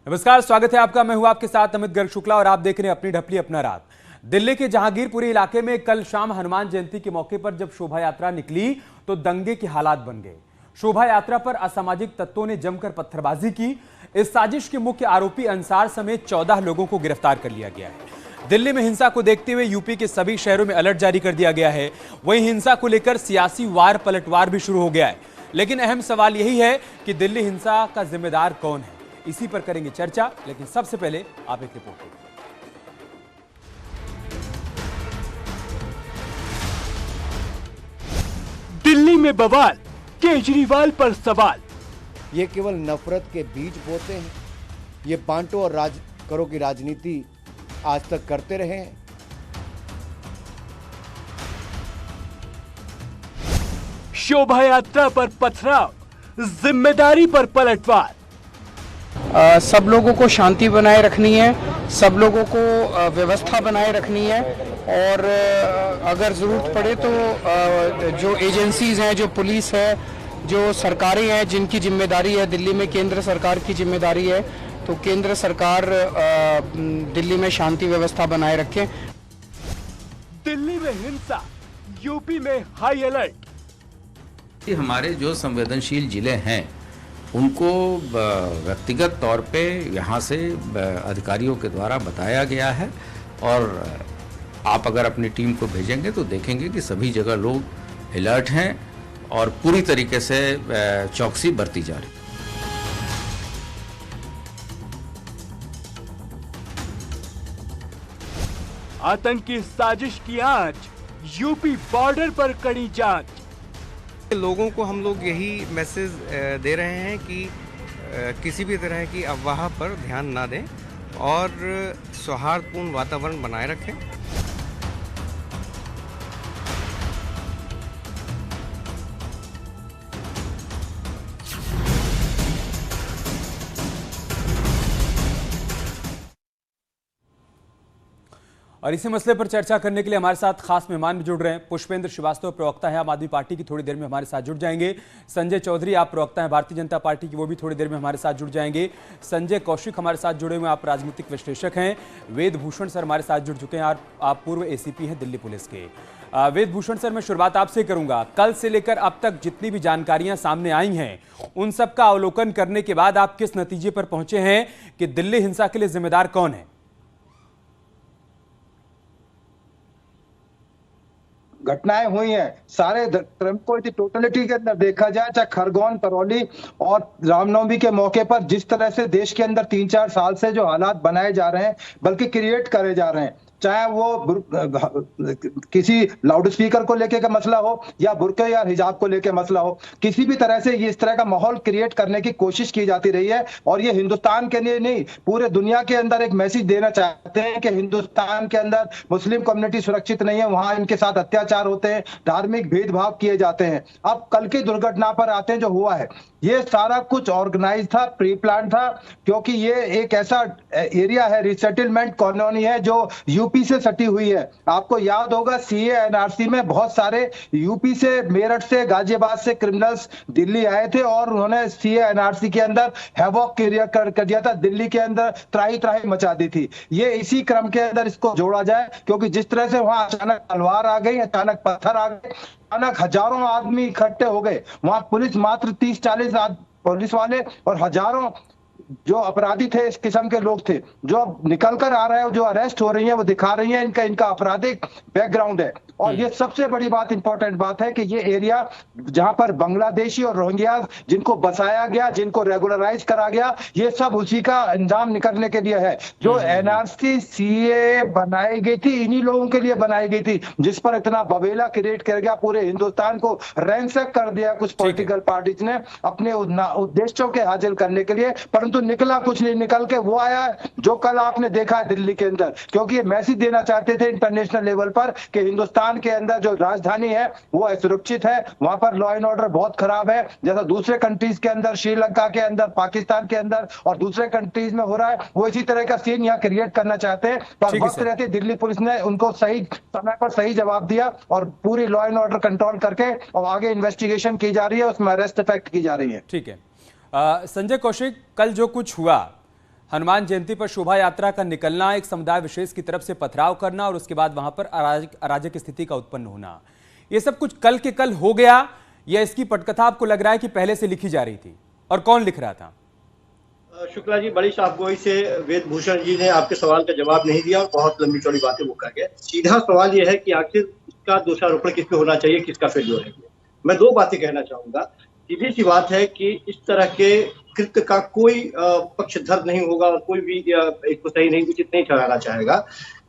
नमस्कार, स्वागत है आपका। मैं हूं आपके साथ अमित गर्ग शुक्ला और आप देख रहे हैं अपनी ढपली अपना रात। दिल्ली के जहांगीरपुरी इलाके में कल शाम हनुमान जयंती के मौके पर जब शोभा यात्रा निकली तो दंगे के हालात बन गए। शोभा यात्रा पर असामाजिक तत्वों ने जमकर पत्थरबाजी की। इस साजिश के मुख्य आरोपी अंसार समेत 14 लोगों को गिरफ्तार कर लिया गया है। दिल्ली में हिंसा को देखते हुए यूपी के सभी शहरों में अलर्ट जारी कर दिया गया है। वहीं हिंसा को लेकर सियासी वार पलटवार भी शुरू हो गया है। लेकिन अहम सवाल यही है कि दिल्ली हिंसा का जिम्मेदार कौन है, इसी पर करेंगे चर्चा। लेकिन सबसे पहले आप एक रिपोर्ट देखिए। दिल्ली में बवाल, केजरीवाल पर सवाल। ये केवल नफरत के बीज बोते हैं। ये बांटो और राज करो की राजनीति आज तक करते रहे हैं। शोभा यात्रा पर पथराव, जिम्मेदारी पर पलटवार। सब लोगों को शांति बनाए रखनी है, सब लोगों को व्यवस्था बनाए रखनी है और अगर ज़रूरत पड़े तो जो एजेंसीज हैं, जो पुलिस है, जो सरकारें हैं जिनकी जिम्मेदारी है, दिल्ली में केंद्र सरकार की जिम्मेदारी है, तो केंद्र सरकार दिल्ली में शांति व्यवस्था बनाए रखे। दिल्ली में हिंसा, यूपी में हाई अलर्ट। हमारे जो संवेदनशील जिले हैं उनको व्यक्तिगत तौर पे यहाँ से अधिकारियों के द्वारा बताया गया है और आप अगर अपनी टीम को भेजेंगे तो देखेंगे कि सभी जगह लोग अलर्ट हैं और पूरी तरीके से चौकसी बरती जा रही है। आतंकी साजिश की आंच, यूपी बॉर्डर पर कड़ी जांच। लोगों को हम लोग यही मैसेज दे रहे हैं कि किसी भी तरह की अफवाह पर ध्यान ना दें और सौहार्दपूर्ण वातावरण बनाए रखें। और इसी मसले पर चर्चा करने के लिए हमारे साथ खास मेहमान भी जुड़ रहे हैं। पुष्पेंद्र श्रीवास्तव प्रवक्ता है आम आदमी पार्टी की, थोड़ी देर में हमारे साथ जुड़ जाएंगे। संजय चौधरी आप प्रवक्ता हैं भारतीय जनता पार्टी की, वो भी थोड़ी देर में हमारे साथ जुड़ जाएंगे। संजय कौशिक हमारे साथ जुड़े हुए, आप राजनीतिक विश्लेषक हैं। वेद भूषण सर हमारे साथ जुड़ चुके हैं, आप पूर्व एसीपी हैं दिल्ली पुलिस के। वेद भूषण सर, मैं शुरुआत आपसे करूंगा। कल से लेकर अब तक जितनी भी जानकारियां सामने आई हैं उन सब का अवलोकन करने के बाद आप किस नतीजे पर पहुंचे हैं कि दिल्ली हिंसा के लिए जिम्मेदार कौन है? घटनाएं हुई हैं, सारे क्रम को टोटलिटी के अंदर देखा जाए, चाहे खरगोन, करौली और रामनवमी के मौके पर जिस तरह से देश के अंदर 3-4 साल से जो हालात बनाए जा रहे हैं, बल्कि क्रिएट करे जा रहे हैं, चाहे वो किसी लाउड स्पीकर को लेके का मसला हो या बुर्के या हिजाब को लेके मसला हो, किसी भी तरह से ये इस तरह का माहौल क्रिएट करने की कोशिश की जाती रही है। और ये हिंदुस्तान के लिए नहीं, पूरे दुनिया के अंदर एक मैसेज देना चाहते हैं कि हिंदुस्तान के अंदर मुस्लिम कम्युनिटी सुरक्षित नहीं है, वहां इनके साथ अत्याचार होते हैं, धार्मिक भेदभाव किए जाते हैं। अब कल की दुर्घटना पर आते हैं, जो हुआ है ये सारा कुछ ऑर्गेनाइज था, प्री प्लान था, क्योंकि ये एक ऐसा एरिया है, रिसेटलमेंट कॉलोनी है जो यूपी से सटी हुई है। आपको याद होगा सीए एनआरसी में बहुत सारे यूपी से, मेरठ से, गाजियाबाद से क्रिमिनल्स दिल्ली आए थे और उन्होंने सीए एनआरसी के अंदर हैवॉक कर दिया था, दिल्ली के अंदर त्राही त्राही मचा दी थी। ये इसी क्रम के अंदर इसको जोड़ा जाए, क्योंकि जिस तरह से वहां अचानक तलवार आ गई, अचानक पत्थर आ गए, अचानक हजारों आदमी इकट्ठे हो गए। वहां पुलिस मात्र 30-40 पुलिस वाले और हजारों जो अपराधी थे, इस किस्म के लोग थे, जो अब निकल कर आ रहे हैं, जो अरेस्ट हो रही है, वो दिखा रही है इनका आपराधिक बैकग्राउंड है। और ये सबसे बड़ी बात, इंपॉर्टेंट बात है कि ये एरिया जहां पर बांग्लादेशी और रोहिंग्या जिनको बसाया गया, जिनको रेगुलराइज करा गया, ये सब उसी का अंजाम निकलने के लिए है। जो एनआरसी सीए बनाई गई थी, इन्हीं लोगों के लिए बनाई गई थी, जिस पर इतना बवेला क्रिएट कर गया, पूरे हिंदुस्तान को रैंसक कर दिया कुछ पॉलिटिकल पार्टीज ने अपने उद्देश्यों के हासिल करने के लिए। परंतु निकला कुछ नहीं, निकल के वो आया जो कल आपने देखा है दिल्ली के अंदर, क्योंकि ये मैसेज देना चाहते थे इंटरनेशनल लेवल पर कि हिंदुस्तान के अंदर जो राजधानी है वो असुरक्षित है, वहां पर लॉ एंड ऑर्डर बहुत खराब है, जैसा दूसरे कंट्रीज के अंदर, श्रीलंका के अंदर, पाकिस्तान के अंदर और दूसरे कंट्रीज में हो रहा है, वो इसी तरह का सीन यहाँ क्रिएट करना चाहते हैं। पर वक्त रहते दिल्ली पुलिस ने उनको सही समय पर सही जवाब दिया और पूरी लॉ एंड ऑर्डर कंट्रोल करके और आगे इन्वेस्टिगेशन की जा रही है, उसमें अरेस्ट इफेक्ट की जा रही है। ठीक है। संजय कौशिक, कल जो कुछ हुआ, हनुमान जयंती पर शोभा यात्रा का निकलना, एक समुदाय विशेष की तरफ से पथराव करना और उसके बाद वहां पर अराजक स्थिति का उत्पन्न होना, ये सब कुछ कल के कल हो गया या इसकी पटकथा आपको लग रहा है कि पहले से लिखी जा रही थी, और कौन लिख रहा था? शुक्ला जी, बड़ी साफगोई से वेद भूषण जी ने आपके सवाल का जवाब नहीं दिया और बहुत लंबी चौड़ी बातें वो कर गए। सीधा सवाल ये है कि आखिर इसका दोषारोपण किस पे होना चाहिए, किसका फेल्योर है। मैं दो बातें कहना चाहूंगा। सीधी सी बात है कि इस तरह के कृत्य का कोई पक्षधर नहीं होगा और कोई भी इसको सही नहीं उचित नहीं ठहराना चाहेगा।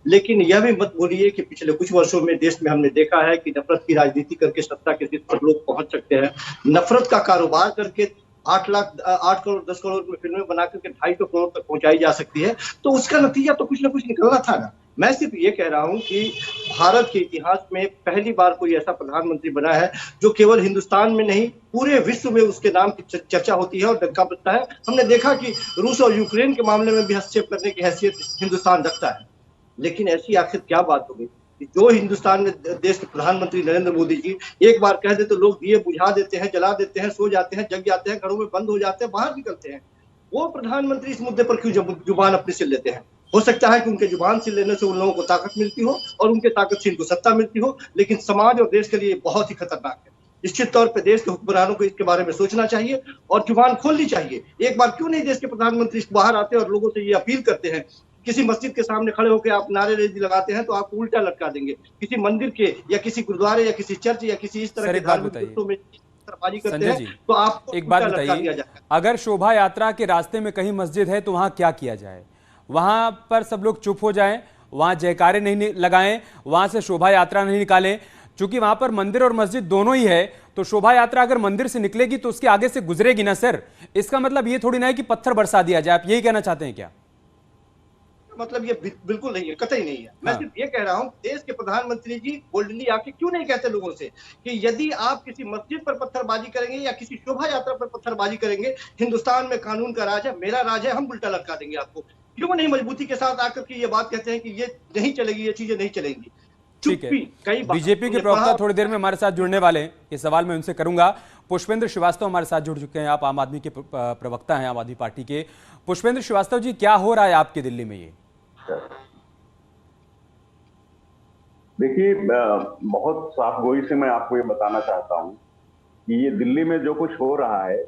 लेकिन यह भी मत भूलिए कि पिछले कुछ वर्षों में देश में हमने देखा है कि नफरत की राजनीति करके सत्ता के शीर्ष पर लोग पहुंच सकते हैं। नफरत का कारोबार करके 8 करोड़ 10 करोड़ में फिल्में बना करके 250 करोड़ तक पहुंचाई जा सकती है। तो उसका नतीजा तो कुछ ना कुछ निकलना था ना। मैं सिर्फ ये कह रहा हूं कि भारत के इतिहास में पहली बार कोई ऐसा प्रधानमंत्री बना है जो केवल हिंदुस्तान में नहीं पूरे विश्व में उसके नाम की चर्चा होती है और डंका बजता है। हमने देखा कि रूस और यूक्रेन के मामले में भी हस्तक्षेप करने की हैसियत हिंदुस्तान रखता है। लेकिन ऐसी आखिर क्या बात हो गई कि जो हिंदुस्तान में देश के प्रधानमंत्री नरेंद्र मोदी जी एक बार कह दे तो लोग दिए बुझा देते हैं, जला देते हैं, सो जाते हैं, जग जाते हैं, घरों में बंद हो जाते हैं, बाहर निकलते हैं। वो प्रधानमंत्री इस मुद्दे पर क्यों जुबान अपनी से लेते हैं? हो सकता है कि उनके जुबान से लेने से उन लोगों को ताकत मिलती हो और उनके ताकत से इनको सत्ता मिलती हो, लेकिन समाज और देश के लिए बहुत ही खतरनाक है। निश्चित तौर पर देश के हुक्मरानों को इसके बारे में सोचना चाहिए और जुबान खोलनी चाहिए। एक बार क्यों नहीं देश के प्रधानमंत्री बाहर आते और लोगों से ये अपील करते हैं। किसी मस्जिद के सामने खड़े होकर आप नारेबाजी लगाते हैं तो आपको उल्टा लटका देंगे। किसी मंदिर के या किसी गुरुद्वारे या किसी चर्च या किसी इस तरह के धार्मिक स्थलों में करते हैं तो आपको एक बात बताइए, अगर शोभा यात्रा के रास्ते में कहीं मस्जिद है तो वहां क्या किया जाए? वहां पर सब लोग चुप हो जाएं, वहां जयकारे नहीं लगाएं, वहां से शोभा यात्रा नहीं निकालें? क्योंकि वहां पर मंदिर और मस्जिद दोनों ही है, तो शोभा यात्रा अगर मंदिर से निकलेगी तो उसके आगे से गुजरेगी ना सर। इसका मतलब ये थोड़ी ना है कि पत्थर बरसा दिया जाए। आप यही कहना चाहते हैं क्या? मतलब ये बिल्कुल नहीं है, कतई नहीं है। मैं सिर्फ ये कह रहा हूं देश के प्रधानमंत्री जी बोल्डली आके क्यों नहीं कहते लोगों से कि यदि आप किसी मस्जिद पर पत्थरबाजी करेंगे या किसी शोभा यात्रा पर पत्थरबाजी करेंगे, हिंदुस्तान में कानून का राज है, मेरा राज है, हम उल्टा लटका देंगे आपको। क्यों नहीं मजबूती के साथ आकर के ये बात कहते हैं कि ये नहीं चलेगी, ये चीजें नहीं चलेंगी। ठीक है, बीजेपी के प्रवक्ता थोड़ी देर में हमारे साथ जुड़ने वाले हैं, ये सवाल मैं उनसे करूंगा। पुष्पेंद्र श्रीवास्तव हमारे साथ जुड़ चुके हैं, आप आम आदमी के प्रवक्ता हैं, आम आदमी पार्टी के। पुष्पेंद्र श्रीवास्तव जी, क्या हो रहा है आपके दिल्ली में? ये देखिए, बहुत साफगोई से मैं आपको ये बताना चाहता हूं कि ये दिल्ली में जो कुछ हो रहा है,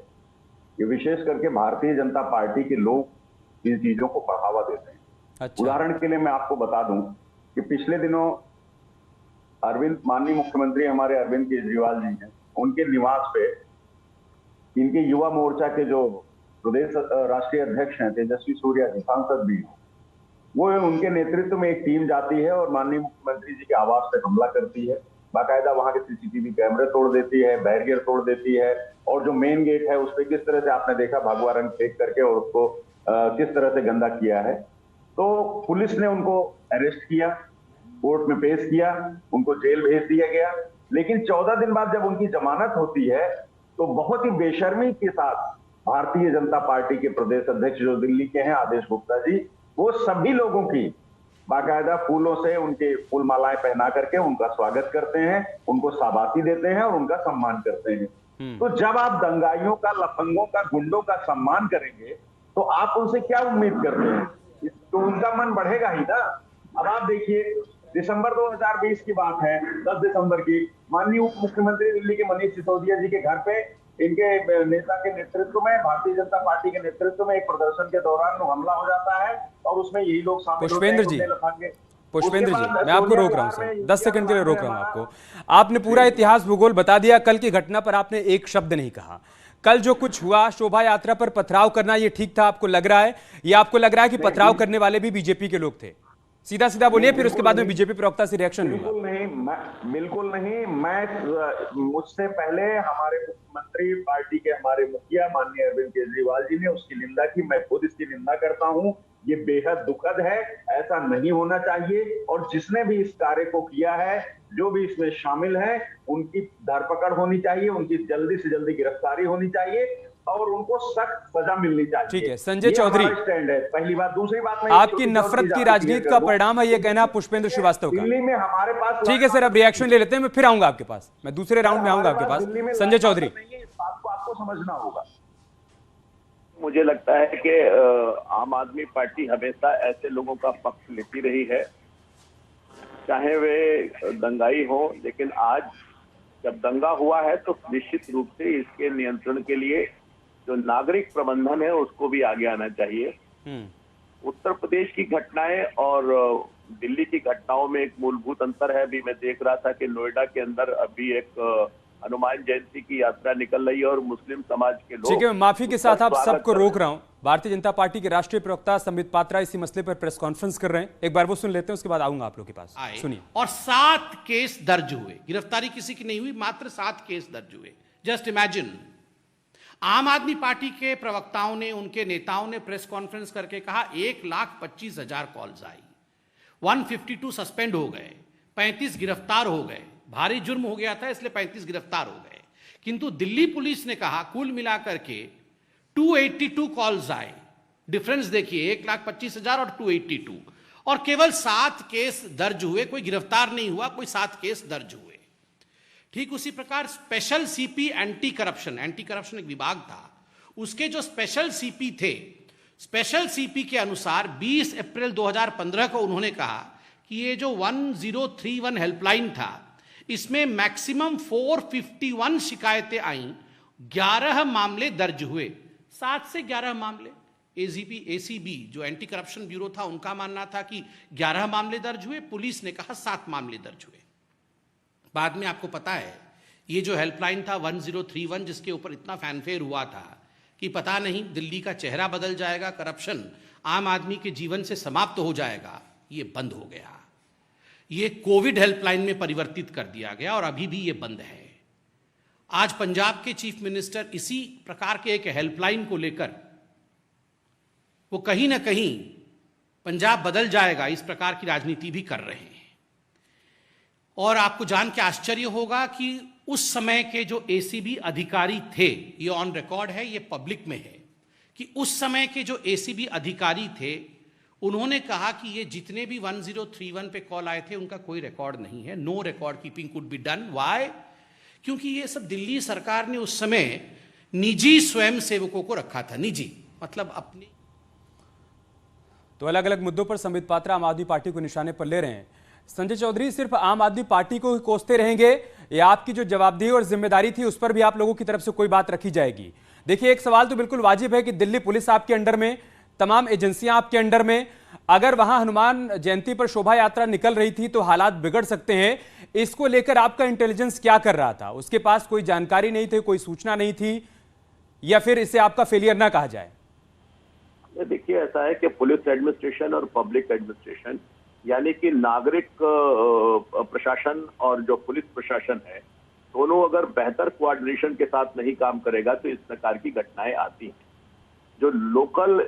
ये विशेष करके भारतीय जनता पार्टी के लोग इन चीजों को बढ़ावा देते हैं। अच्छा। उदाहरण के लिए मैं आपको बता दूं कि पिछले दिनों माननीय मुख्यमंत्री हमारे अरविंद केजरीवाल जी हैं, उनके निवास पे इनके युवा मोर्चा के जो प्रदेश राष्ट्रीय अध्यक्ष हैं तेजस्वी सूर्या जी, सांसद भी हैं, वो उनके नेतृत्व में एक टीम जाती है और माननीय मुख्यमंत्री जी के आवास पर हमला करती है। बाकायदा वहां के सीसीटीवी कैमरे तोड़ देती है, बैरियर तोड़ देती है, और जो मेन गेट है उस पर किस तरह से आपने देखा भगवा रंग फेंक करके और उसको किस तरह से गंदा किया है। तो पुलिस ने उनको अरेस्ट किया, कोर्ट में पेश किया, उनको जेल भेज दिया गया। लेकिन 14 दिन बाद जब उनकी जमानत होती है तो बहुत ही बेशर्मी के साथ भारतीय जनता पार्टी के प्रदेश अध्यक्ष जो दिल्ली के हैं, आदेश गुप्ता जी, वो सभी लोगों की बाकायदा फूलों से उनके फूल मालाएं पहना करके उनका स्वागत करते हैं, उनको शाबाशी देते हैं और उनका सम्मान करते हैं। तो जब आप दंगाइयों का, लफंगों का, गुंडों का सम्मान करेंगे तो आप उनसे क्या उम्मीद करते हैं? तो उनका मन बढ़ेगा ही ना। अब आप देखिए, दिसंबर 2020 की बात है, 10 दिसंबर की, माननीय उप मुख्यमंत्री दिल्ली के मनीष सिसोदिया जी के घर पे इनके नेता के नेतृत्व में, भारतीय जनता पार्टी के नेतृत्व में एक प्रदर्शन के दौरान हमला हो जाता है और उसमें यही लोग शामिल होते हैं। पुष्पेंद्र जी, मैं आपको रोक रहा हूं सर, 10 सेकंड के लिए रोक रहा हूं आपको। आपने पूरा इतिहास भूगोल बता दिया, कल की घटना पर आपने एक शब्द नहीं कहा। कल जो कुछ हुआ, शोभा यात्रा पर पथराव करना, ये ठीक था आपको लग रहा है, या आपको लग रहा है कि पथराव करने वाले भी बीजेपी के लोग थे? सीधा सीधा बोलिए, फिर उसके बाद में बीजेपी प्रवक्ता से रिएक्शन लूंगा। बिल्कुल नहीं, मुझसे पहले हमारे मुख्यमंत्री पार्टी के हमारे मुखिया माननीय अरविंद केजरीवाल जी ने उसकी निंदा की। मैं खुद इसकी निंदा करता हूं। ये बेहद दुखद है, ऐसा नहीं होना चाहिए। और जिसने भी इस कार्य को किया है, जो भी इसमें शामिल है, उनकी धरपकड़ होनी चाहिए, उनकी जल्दी से जल्दी गिरफ्तारी होनी चाहिए और उनको सख्त सजा मिलनी चाहिए। ठीक है संजय चौधरी, स्टैंड है। पहली बात। दूसरी बात, आपकी नफरत की राजनीति का परिणाम है ये कहना पुष्पेंद्र श्रीवास्तव का। दिल्ली में हमारे पास, ठीक है सर, अब रिएक्शन ले लेते हैं, मैं फिर आऊंगा आपके पास, मैं दूसरे राउंड में आऊंगा आपके पास। संजय चौधरी, आपको समझना होगा। मुझे लगता है कि आम आदमी पार्टी हमेशा ऐसे लोगों का पक्ष लेती रही है, चाहे वे दंगाई हो। लेकिन आज जब दंगा हुआ है तो निश्चित रूप से इसके नियंत्रण के लिए जो नागरिक प्रबंधन है उसको भी आगे आना चाहिए। उत्तर प्रदेश की घटनाएं और दिल्ली की घटनाओं में एक मूलभूत अंतर है। अभी मैं देख रहा था कि नोएडा के अंदर अभी एक हनुमान जयंती की यात्रा निकल रही है और मुस्लिम समाज के लोग। ठीक है, माफी के साथ आप सबको कर रोक रहा हूं। भारतीय जनता पार्टी के राष्ट्रीय प्रवक्ता संबित पात्रा इसी मसले पर प्रेस कॉन्फ्रेंस कर रहे हैं, एक बार वो सुन लेते हैं, उसके बाद आऊंगा आप लोग के पास। सुनिए। और 7 केस दर्ज हुए, गिरफ्तारी किसी की नहीं हुई, मात्र 7 केस दर्ज हुए। जस्ट इमेजिन, आम आदमी पार्टी के प्रवक्ताओं ने, उनके नेताओं ने प्रेस कॉन्फ्रेंस करके कहा 1,25,000 कॉल्स आई, 152 सस्पेंड हो गए, 35 गिरफ्तार हो गए। भारी जुर्म हो गया था इसलिए 35 गिरफ्तार हो गए। किंतु दिल्ली पुलिस ने कहा कुल मिलाकर के 282 कॉल्स आए। डिफरेंस देखिए, 1,25,000 और 282, और केवल 7 केस दर्ज हुए, कोई गिरफ्तार नहीं हुआ, कोई 7 केस दर्ज हुए। ठीक उसी प्रकार स्पेशल सीपी एंटी करप्शन एक विभाग था, उसके जो स्पेशल सीपी थे, स्पेशल सीपी के अनुसार 20 अप्रैल 2015 को उन्होंने कहा कि ये जो 1031 हेल्पलाइन था, इसमें मैक्सिमम 451 शिकायतें आईं, 11 मामले दर्ज हुए। 7 से 11 मामले। एसीबी जो एंटी करप्शन ब्यूरो था, उनका मानना था कि 11 मामले दर्ज हुए, पुलिस ने कहा 7 मामले दर्ज हुए। बाद में आपको पता है ये जो हेल्पलाइन था 1031, जिसके ऊपर इतना फैनफेयर हुआ था कि पता नहीं दिल्ली का चेहरा बदल जाएगा, करप्शन आम आदमी के जीवन से समाप्त हो जाएगा, ये बंद हो गया। ये कोविड हेल्पलाइन में परिवर्तित कर दिया गया और अभी भी ये बंद है। आज पंजाब के चीफ मिनिस्टर इसी प्रकार के एक हेल्पलाइन को लेकर वो कहीं ना कहीं पंजाब बदल जाएगा इस प्रकार की राजनीति भी कर रहे हैं। और आपको जान के आश्चर्य होगा कि उस समय के जो एसीबी अधिकारी थे, ये ऑन रिकॉर्ड है, ये पब्लिक में है, कि उस समय के जो एसीबी अधिकारी थे उन्होंने कहा कि ये जितने भी 1031 पे कॉल आए थे उनका कोई रिकॉर्ड नहीं है, no record keeping could be done. Why? क्योंकि ये सब दिल्ली सरकार ने उस समय निजी स्वयं सेवकों को रखा था, निजी मतलब अपनी। तो अलग अलग मुद्दों पर संबित पात्रा आम आदमी पार्टी को निशाने पर ले रहे हैं। संजय चौधरी, सिर्फ आम आदमी पार्टी को ही कोसते रहेंगे या आपकी जो जवाबदेही और जिम्मेदारी थी उस पर भी आप लोगों की तरफ से कोई बात रखी जाएगी? देखिए, एक सवाल तो बिल्कुल वाजिब है कि दिल्ली पुलिस आपके अंडर में, तमाम एजेंसियां आपके अंडर में, अगर वहां हनुमान जयंती पर शोभा यात्रा निकल रही थी तो हालात बिगड़ सकते हैं। इसको लेकर आपका इंटेलिजेंस क्या कर रहा था? उसके पास कोई जानकारी नहीं थी, कोई सूचना नहीं थी, या फिर इसे आपका फेलियर ना कहा जाए? देखिए, ऐसा है कि पुलिस एडमिनिस्ट्रेशन और पब्लिक एडमिनिस्ट्रेशन, यानी कि नागरिक प्रशासन और जो पुलिस प्रशासन है, दोनों अगर बेहतर कोऑर्डिनेशन के साथ नहीं काम करेगा तो इस प्रकार की घटनाएं आती हैं। जो लोकल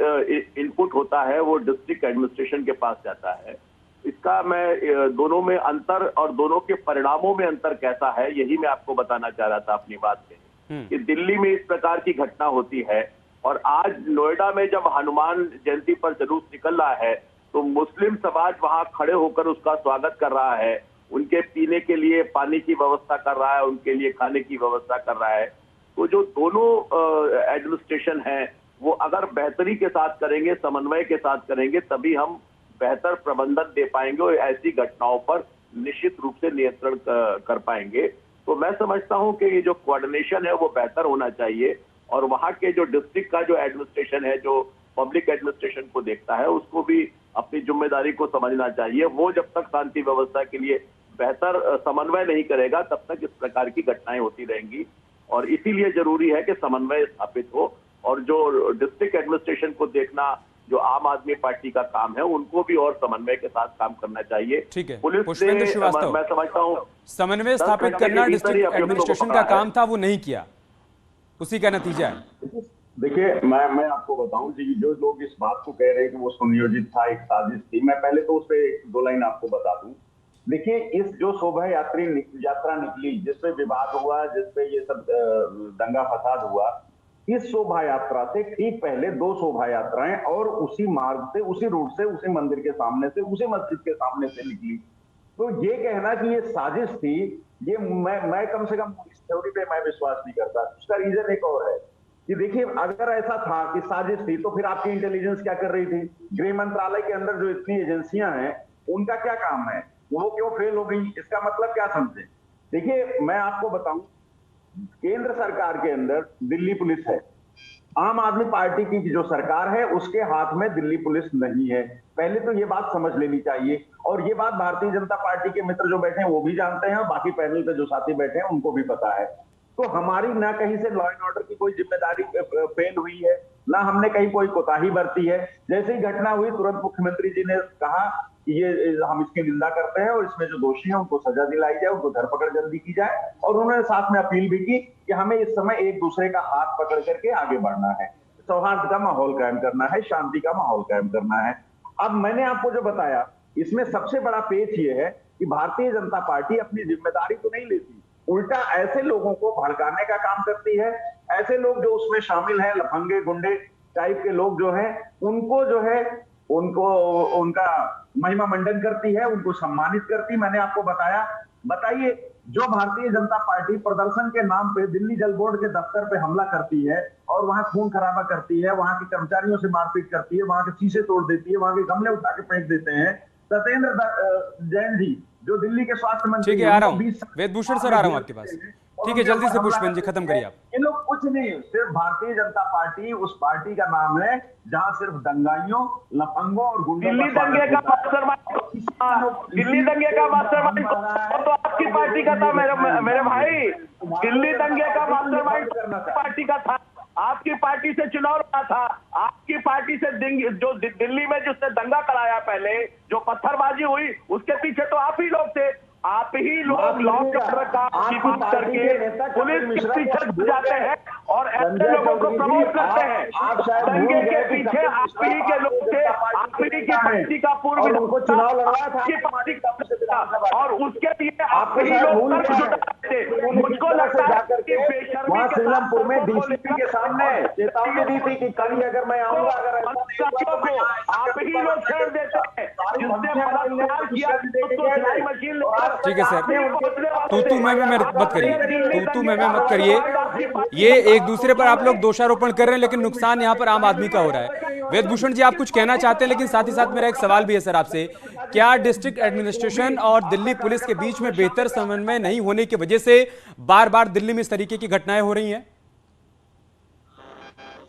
इनपुट होता है वो डिस्ट्रिक्ट एडमिनिस्ट्रेशन के पास जाता है। इसका मैं दोनों में अंतर और दोनों के परिणामों में अंतर कैसा है, यही मैं आपको बताना चाह रहा था अपनी बात में, कि दिल्ली में इस प्रकार की घटना होती है और आज नोएडा में जब हनुमान जयंती पर जुलूस निकल रहा है तो मुस्लिम समाज वहां खड़े होकर उसका स्वागत कर रहा है, उनके पीने के लिए पानी की व्यवस्था कर रहा है, उनके लिए खाने की व्यवस्था कर रहा है। तो जो दोनों एडमिनिस्ट्रेशन है वो अगर बेहतरी के साथ करेंगे, समन्वय के साथ करेंगे, तभी हम बेहतर प्रबंधन दे पाएंगे और ऐसी घटनाओं पर निश्चित रूप से नियंत्रण कर पाएंगे। तो मैं समझता हूं कि ये जो कोऑर्डिनेशन है वो बेहतर होना चाहिए और वहां के जो डिस्ट्रिक्ट का जो एडमिनिस्ट्रेशन है, जो पब्लिक एडमिनिस्ट्रेशन को देखता है, उसको भी अपनी जिम्मेदारी को समझना चाहिए। वो जब तक शांति व्यवस्था के लिए बेहतर समन्वय नहीं करेगा तब तक इस प्रकार की घटनाएं होती रहेंगी और इसीलिए जरूरी है कि समन्वय स्थापित हो और जो डिस्ट्रिक्ट एडमिनिस्ट्रेशन को देखना जो आम आदमी पार्टी का काम है, उनको भी और समन्वय के साथ काम करना चाहिए। ठीक है, पुलिस ने, मैं समझता हूँ, समन्वय स्थापित करना डिस्ट्रिक्ट एडमिनिस्ट्रेशन का काम था, वो नहीं किया, उसी का नतीजा है। देखिए, मैं आपको बताऊं कि जो लोग इस बात को कह रहे हैं कि वो सुनियोजित था, एक साजिश थी, मैं पहले तो उस पर 2 लाइन आपको बता दूं। देखिए, इस जो शोभा यात्रा निकली, जिसपे विवाद हुआ, जिसपे ये सब दंगा फसाद हुआ, इस शोभा यात्रा से ठीक पहले 2 शोभा यात्राएं और उसी मार्ग से, उसी रूट से, उसी मंदिर के सामने से, उसी मस्जिद के सामने से निकली। तो ये कहना कि ये साजिश थी, ये मैं कम से कम इस थ्योरी पे मैं विश्वास नहीं करता। उसका रीजन एक और है कि देखिए अगर ऐसा था कि साजिश थी तो फिर आपकी इंटेलिजेंस क्या कर रही थी? गृह मंत्रालय के अंदर जो इतनी एजेंसियां हैं उनका क्या काम है, वो क्यों फेल हो गई? इसका मतलब क्या समझे? देखिए मैं आपको बताऊं, केंद्र सरकार के अंदर दिल्ली पुलिस है, आम आदमी पार्टी की जो सरकार है उसके हाथ में दिल्ली पुलिस नहीं है। पहले तो ये बात समझ लेनी चाहिए, और ये बात भारतीय जनता पार्टी के मित्र जो बैठे हैं वो भी जानते हैं और बाकी पैनल पे जो साथी बैठे हैं उनको भी पता है। तो हमारी ना कहीं से लॉ एंड ऑर्डर की कोई जिम्मेदारी फेल हुई है, ना हमने कहीं कोई कोताही बरती है। जैसे ही घटना हुई तुरंत मुख्यमंत्री जी ने कहा कि ये हम इसकी निंदा करते हैं और इसमें जो दोषी हैं उनको सजा दिलाई जाए, उनको धरपकड़ जल्दी की जाए, और उन्होंने साथ में अपील भी की कि हमें इस समय एक दूसरे का हाथ पकड़ करके आगे बढ़ना है, सौहार्द का माहौल कायम करना है, शांति का माहौल कायम करना है। अब मैंने आपको जो बताया इसमें सबसे बड़ा पेच ये है कि भारतीय जनता पार्टी अपनी जिम्मेदारी तो नहीं लेती, उल्टा ऐसे लोगों को भड़काने का काम करती है। ऐसे लोग जो उसमें शामिल हैं, लफंगे गुंडे टाइप के लोग जो हैं, उनको जो है उनको उनका महिमा मंडन करती है, उनको सम्मानित करती। मैंने आपको बताइए जो भारतीय जनता पार्टी प्रदर्शन के नाम पे दिल्ली जल बोर्ड के दफ्तर पे हमला करती है और वहां खून खराबा करती है, वहां के कर्मचारियों से मारपीट करती है, वहां के शीशे तोड़ देती है, वहां के गमले उठा के फेंक देते हैं। सत्येंद्र जैन जी जो दिल्ली के स्वास्थ्य मंत्री, ठीक है, आ रहा हूं वेदभूषण सर, आ रहा हूं आपके पास। ठीक है, जल्दी से पुष्पेंद्र जी खत्म करिए आप। ये लोग कुछ नहीं, सिर्फ भारतीय जनता पार्टी उस पार्टी का नाम है जहां सिर्फ दंगाइयों, लफंगों और गुंडों दिल्ली दंगे का मास्टरमाइंड, दिल्ली दंगे का मास्टरमाइंड तो आपकी पार्टी का था मेरे भाई। दिल्ली दंगे का मास्टरमाइंड पार्टी का था, आपकी पार्टी से चुनाव लड़ा था, आपकी पार्टी से जो दिल्ली में जिसने दंगा कराया पहले, जो पत्थरबाजी हुई, उसके पीछे तो आप ही लोग थे। आप ही लोग लॉ एंड ऑर्डर का बात करके पुलिस के पीछे जाते हैं और ऐसे लोगों को प्रमोट करते हैं। दंगे के पीछे आप ही के लोग थे, आप ही की पार्टी का पूर्व चुनाव लड़वा था आपकी पार्टी का, और उसके लिए आप ही लोग थे। मुझको लगता है कि बेशर्मी के साथ में डीसीपी के सामने चेतावनी दी थी कि कल अगर मैं आऊंगा, अगर को आप ही लोग छेड़ देते हैं, जिसने बलात्कार किया उसको सिलाई मशीन। ठीक है सर, तू मैं मत करिए, तू मैं मत करिए। ये एक दूसरे पर आप लोग दोषारोपण कर रहे हैं, लेकिन नुकसान यहाँ पर आम आदमी का हो रहा है। वेदभूषण जी आप कुछ कहना चाहते हैं, लेकिन साथ ही साथ मेरा एक सवाल भी है सर आपसे, क्या डिस्ट्रिक्ट एडमिनिस्ट्रेशन और दिल्ली पुलिस के बीच में बेहतर समन्वय नहीं होने की वजह से बार बार दिल्ली में इस तरीके की घटनाएं हो रही हैं?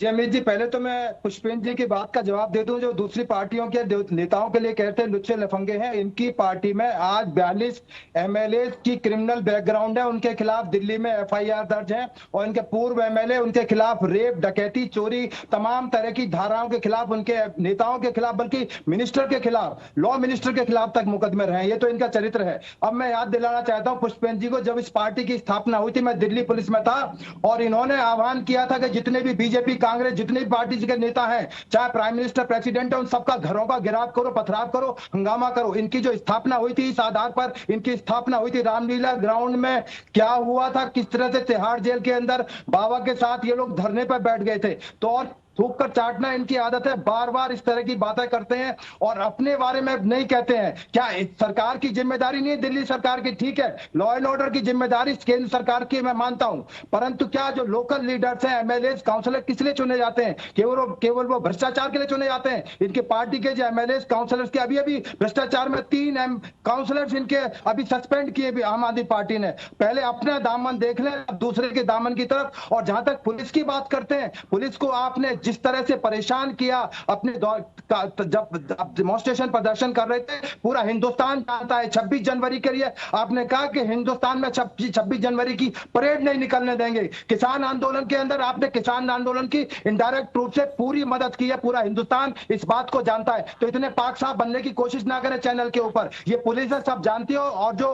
जी अमित जी, पहले तो मैं पुष्पेंद्र जी की बात का जवाब दे दूं। जो दूसरी पार्टियों के नेताओं के लिए कहते हैं लुच्चे लफंगे हैं, इनकी पार्टी में आज 42 एमएलए की क्रिमिनल बैकग्राउंड है, उनके खिलाफ दिल्ली में एफआईआर दर्ज है, और इनके पूर्व एमएलए, उनके खिलाफ रेप, डकैती, चोरी, तमाम तरह की धाराओं के खिलाफ, उनके नेताओं के खिलाफ, बल्कि मिनिस्टर के खिलाफ, लॉ मिनिस्टर के खिलाफ तक मुकदमे रहे। ये तो इनका चरित्र है। अब मैं याद दिलाना चाहता हूँ पुष्पेंद्र जी को, जब इस पार्टी की स्थापना हुई थी मैं दिल्ली पुलिस में था, और इन्होंने आह्वान किया था कि जितने भी बीजेपी, कांग्रेस, जितने भी पार्टी के नेता हैं, चाहे प्राइम मिनिस्टर, प्रेसिडेंट है, उन सबका घरों का घेराव करो, पथराव करो, हंगामा करो। इनकी जो स्थापना हुई थी, इस आधार पर इनकी स्थापना हुई थी। रामलीला ग्राउंड में क्या हुआ था, किस तरह से तिहाड़ जेल के अंदर बाबा के साथ ये लोग धरने पर बैठ गए थे। तो और थूक कर चाटना इनकी आदत है, बार बार इस तरह की बातें करते हैं और अपने बारे में नहीं कहते हैं। क्या सरकार की जिम्मेदारी नहीं है दिल्ली सरकार की? ठीक है, लॉ एंड ऑर्डर की जिम्मेदारी केंद्र सरकार की मैं मानता हूं, परंतु क्या जो लोकल लीडर्स हैं, एमएलए, काउंसलर किस लिए चुने जाते हैं? केवल वो भ्रष्टाचार के लिए चुने जाते हैं? इनकी पार्टी के जो एमएलए, काउंसलर्स के अभी भ्रष्टाचार में 3 काउंसलर्स इनके अभी सस्पेंड किए भी आम आदमी पार्टी ने। पहले अपना दामन देख लें, दूसरे के दामन की तरफ। और जहां तक पुलिस की बात करते हैं, पुलिस को आपने जिस तरह से परेशान किया अपने जब डेमोन्स्ट्रेशन प्रदर्शन कर रहे थे, पूरा हिंदुस्तान जानता है। 26 जनवरी के लिए आपने कहा कि हिंदुस्तान में 26 जनवरी की परेड नहीं निकलने देंगे। किसान आंदोलन के अंदर आपने किसान आंदोलन की इनडायरेक्ट रूप से पूरी मदद की है, पूरा हिंदुस्तान इस बात को जानता है। तो इतने पाक साफ बनने की कोशिश ना करें चैनल के ऊपर, ये पुलिस है, सब जानती हो। और जो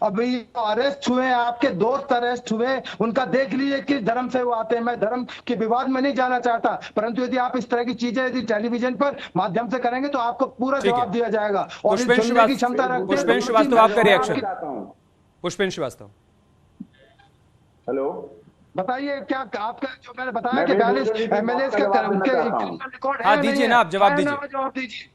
अभी अरेस्ट हुए, आपके दोस्त अरेस्ट हुए, उनका देख लीजिए किस धर्म से वो आते हैं। मैं धर्म के विवाद में नहीं जाना चाहता, परंतु यदि आप इस तरह की चीजें यदि टेलीविजन पर माध्यम से करेंगे तो आपको पूरा जवाब दिया जाएगा। और सुनने की क्षमता रखते हैं। पुष्पेंद्र श्रीवास्तव, आपका रिएक्शन। पुष्पेंद्र श्रीवास्तव, हेलो, बताइए क्या आपका जो मैंने बताया कि 42 एमएलए का रिकॉर्ड है। दीजिए ना, आप जवाब दीजिए।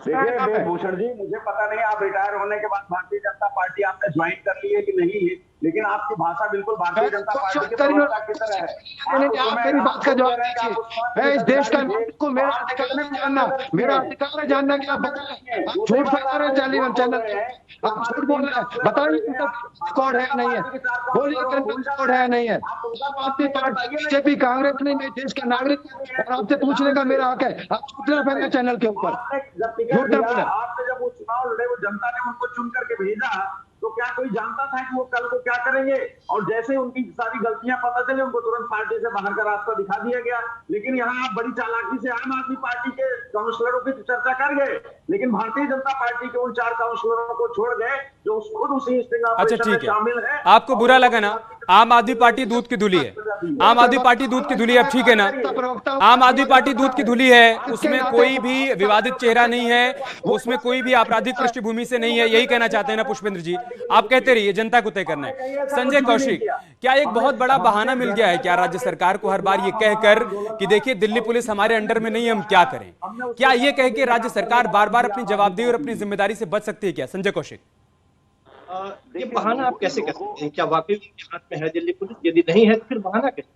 देखिए भूषण जी, मुझे पता नहीं आप रिटायर होने के बाद भारतीय जनता पार्टी आपने ज्वाइन कर ली है कि नहीं है, लेकिन आपकी भाषा बिल्कुल भारतीय जनता पार्टी के करिए। प्रवक्ता की तरह है। आप मेरी बात का जवाब दीजिए। मैं इस देश का नागरिक को मेरा अधिकार नहीं जानना, मेरा अधिकार है जानना कि आप बताएं। आप झूठ फैला रहे हैं चैनल पे, आप झूठ बोल रहे हैं। बताइए कोड है नहीं है, बोलिए कोड है नहीं है। आपकी पार्टी बीजेपी कांग्रेस नहीं, मैं देश का नागरिक और आपसे पूछने का मेरा हक है। आप झूठ ना फैलाएं चैनल के ऊपर, झूठ ना बोले। आपने जब वो चुनाव लड़े, वो जनता ने उनको चुन करके भेजा, तो क्या कोई जानता था कि वो कल को क्या करेंगे? और जैसे उनकी सारी गलतियां पता चले, उनको तुरंत पार्टी से बाहर का रास्ता दिखा दिया गया। लेकिन यहाँ आप बड़ी चालाकी से आम आदमी पार्टी के काउंसलरों की चर्चा कर गए, लेकिन भारतीय जनता पार्टी के उन 4 काउंसलरों को छोड़ गए जो खुद उसी स्टिंग ऑपरेशन में शामिल है। आपको बुरा लगा ना? आम आदमी पार्टी दूध की धुली है, आम आदमी पार्टी दूध की धुली है, अब ठीक है ना? आम आदमी पार्टी दूध की धुली है, उसमें कोई भी विवादित चेहरा नहीं है, उसमें कोई भी आपराधिक पृष्ठभूमि से नहीं है, यही कहना चाहते हैं ना पुष्पेंद्र जी? आप कहते रहिए, जनता को तय करना है। संजय कौशिक, क्या एक बहुत बड़ा बहाना मिल गया है क्या राज्य सरकार को हर बार ये कहकर कि देखिए दिल्ली पुलिस हमारे अंडर में नहीं है, हम क्या करें? क्या ये कह के राज्य सरकार बार बार अपनी जवाबदेही और अपनी जिम्मेदारी से बच सकती है क्या? संजय कौशिक, ये बहाना आप कैसे कर सकते हैं? क्या वाकई उनके हाथ में है दिल्ली पुलिस? यदि नहीं है तो फिर बहाना कैसे?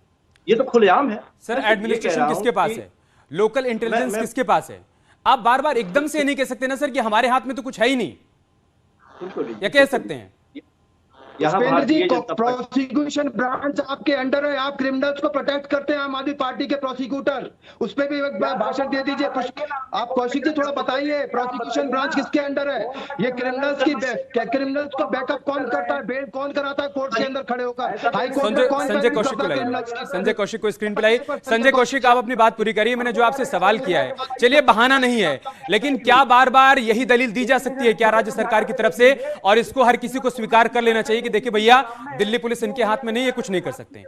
ये तो खुलेआम है सर। एडमिनिस्ट्रेशन किसके पास है? लोकल इंटेलिजेंस किसके पास है? आप बार बार एकदम से नहीं कह सकते ना सर कि हमारे हाथ में तो कुछ है ही नहीं, या कह सकते हैं? प्रोसिक्यूशन ब्रांच आपके अंडर है, आप क्रिमिनल्स को प्रोटेक्ट करते हैं, आम आदमी पार्टी के प्रोसिक्यूटर, उस पर भी एक भाषण दे दीजिए। आप कौशिक जी थोड़ा बताइए, प्रोसिक्यूशन ब्रांच किसके अंडर है? ये क्रिमिनल्स को बैकअप कौन करता है, बेल कौन कराता है कोर्ट के अंदर खड़े होकर? संजय कौशिक को लाइए, संजय कौशिक को स्क्रीन पर लाइए। संजय कौशिक, आप अपनी बात पूरी करिए। मैंने जो आपसे सवाल किया है, चलिए बहाना नहीं है, लेकिन क्या बार बार यही दलील दी जा सकती है क्या राज्य सरकार की तरफ से, और इसको हर किसी को स्वीकार कर लेना चाहिए कि देखिए भैया दिल्ली पुलिस इनके हाथ में नहीं है, कुछ नहीं कर सकते?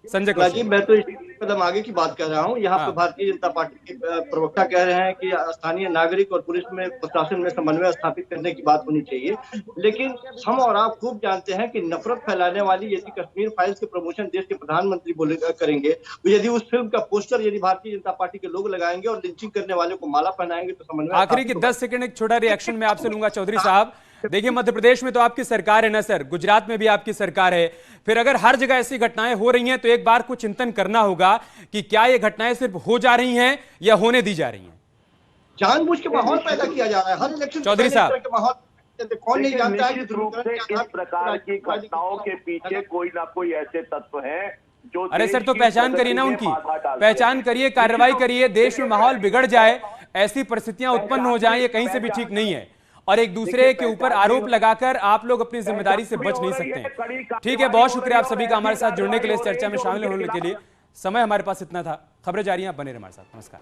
संजय कौशिक, मैं तो कदम आगे की बात कर रहा हूँ। यहाँ पे भारतीय जनता पार्टी के प्रवक्ता कह रहे हैं कि स्थानीय नागरिक और पुलिस में, प्रशासन में समन्वय स्थापित करने की बात होनी चाहिए, लेकिन हम और आप खूब जानते हैं कि नफरत फैलाने वाली यदि कश्मीर फाइल्स के प्रमोशन देश के प्रधानमंत्री करेंगे, तो यदि उस फिल्म का पोस्टर यदि भारतीय जनता पार्टी के लोग लगाएंगे और लिंचिंग करने वाले को माला पहनाएंगे तो समन्वय। आखिरी की 10 सेकंड एक छोटा रिएक्शन मैं आपसे लूंगा चौधरी साहब। देखिए मध्य प्रदेश में तो आपकी सरकार है ना सर, गुजरात में भी आपकी सरकार है, फिर अगर हर जगह ऐसी घटनाएं हो रही हैं तो एक बार कुछ चिंतन करना होगा कि क्या ये घटनाएं सिर्फ हो जा रही हैं या होने दी जा रही हैं? जानबूझ के माहौल पैदा किया जा रहा है हर इलेक्शन। चौधरी साहब, कौन नहीं जानता है निश्चित रूप से इस प्रकार की घटनाओं के पीछे कोई ना कोई ऐसे तत्व हैं जो, अरे सर तो पहचान करिए ना उनकी, पहचान करिए, कार्रवाई करिए। देश में माहौल बिगड़ जाए, ऐसी परिस्थितियां उत्पन्न हो जाएं, ये कहीं से भी ठीक नहीं है, और एक दूसरे के ऊपर आरोप लगाकर आप लोग अपनी जिम्मेदारी से बच नहीं सकते। ठीक है, बहुत शुक्रिया आप सभी का हमारे साथ जुड़ने के लिए, इस चर्चा में शामिल होने के लिए। समय हमारे पास इतना था। खबरें जारी हैं, आप बने रहिए हमारे साथ। नमस्कार।